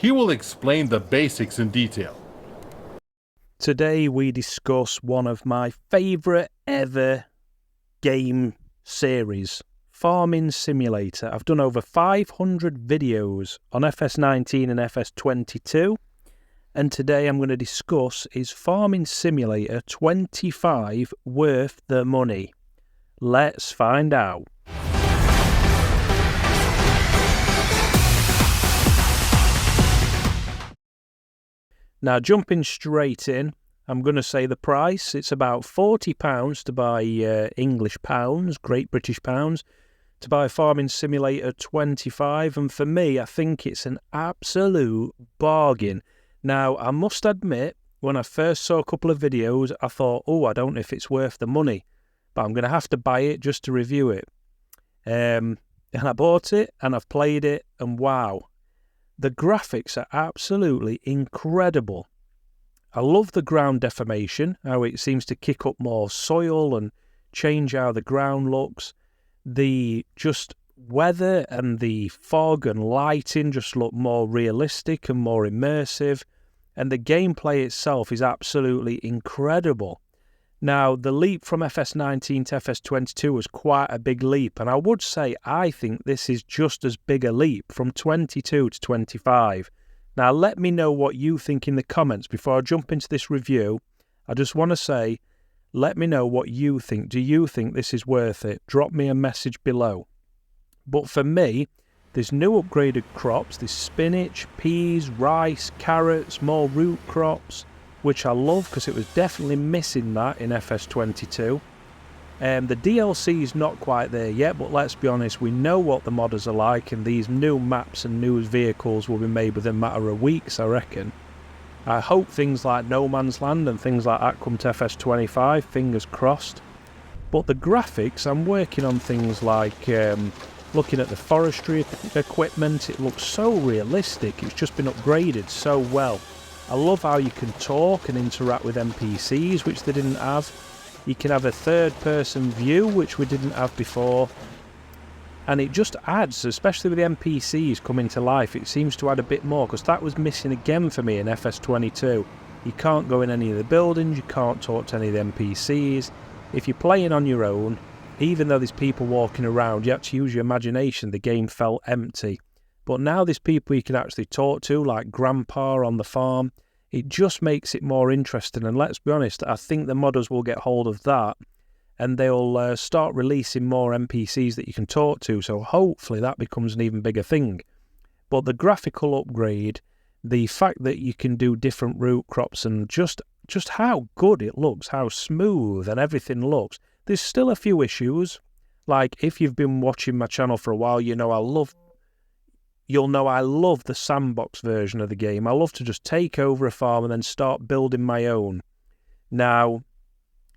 He will explain the basics in detail. Today we discuss one of my favourite ever game series, Farming Simulator. I've done over 500 videos on FS19 and FS22, and today I'm going to discuss, is Farming Simulator 25 worth the money? Let's find out. Now, jumping straight in, I'm going to say the price. It's about £40 to buy English pounds, Great British pounds, to buy Farming Simulator 25. And for me, I think it's an absolute bargain. Now, I must admit, when I first saw a couple of videos, I thought, I don't know if it's worth the money, but I'm going to have to buy it just to review it. And I bought it, and I've played it, and wow. The graphics are absolutely incredible. I love the ground deformation, how it seems to kick up more soil and change how the ground looks. The just weather and the fog and lighting just look more realistic and more immersive. And the gameplay itself is absolutely incredible. Now, the leap from FS19 to FS22 was quite a big leap, and I would say I think this is just as big a leap from 22 to 25. Now, let me know what you think in the comments before I jump into this review. I just want to say, let me know what you think. Do you think this is worth it? Drop me a message below. But for me, there's new upgraded crops. There's spinach, peas, rice, carrots, more root crops, which I love because it was definitely missing that in FS22. The DLC is not quite there yet, but let's be honest, we know what the modders are like, and these new maps and new vehicles will be made within a matter of weeks, I reckon. I hope things like No Man's Land and things like that come to FS25, fingers crossed. But the graphics, I'm working on things like looking at the forestry equipment. It looks so realistic, it's just been upgraded so well. I love how you can talk and interact with NPCs, which they didn't have. You can have a third-person view, which we didn't have before. And it just adds, especially with the NPCs coming to life, it seems to add a bit more, because that was missing again for me in FS22. You can't go in any of the buildings, you can't talk to any of the NPCs. If you're playing on your own, even though there's people walking around, you have to use your imagination, the game felt empty. But now there's people you can actually talk to, like Grandpa on the farm. It just makes it more interesting. And let's be honest, I think the modders will get hold of that, and they'll start releasing more NPCs that you can talk to. So hopefully that becomes an even bigger thing. But the graphical upgrade, the fact that you can do different root crops, and just how good it looks, how smooth and everything looks. There's still a few issues. Like, if you've been watching my channel for a while, you'll know I love the sandbox version of the game. I love to just take over a farm and then start building my own. Now,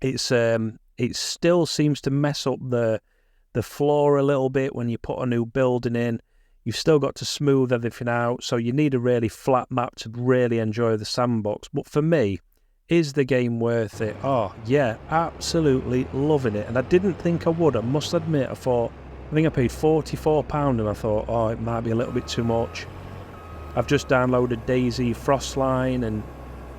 it still seems to mess up the floor a little bit when you put a new building in. You've still got to smooth everything out, so you need a really flat map to really enjoy the sandbox. But for me, is the game worth it? Oh, yeah, absolutely loving it. And I didn't think I would, I must admit. I think I paid £44 and I thought, it might be a little bit too much. I've just downloaded Daisy Frostline, and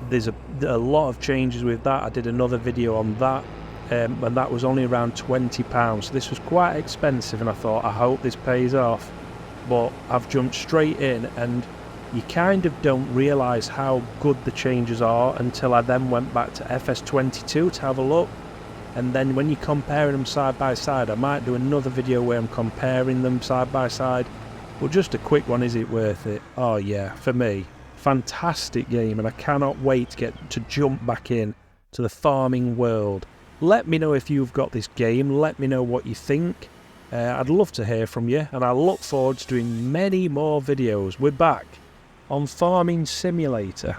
there's a lot of changes with that. I did another video on that, and that was only around £20. So this was quite expensive, and I thought, I hope this pays off. But I've jumped straight in, and you kind of don't realise how good the changes are until I then went back to FS22 to have a look. And then when you're comparing them side by side, I might do another video where I'm comparing them side by side. But just a quick one, is it worth it? Oh yeah, for me, fantastic game, and I cannot wait to jump back in to the farming world. Let me know if you've got this game, let me know what you think. I'd love to hear from you, and I look forward to doing many more videos. We're back on Farming Simulator.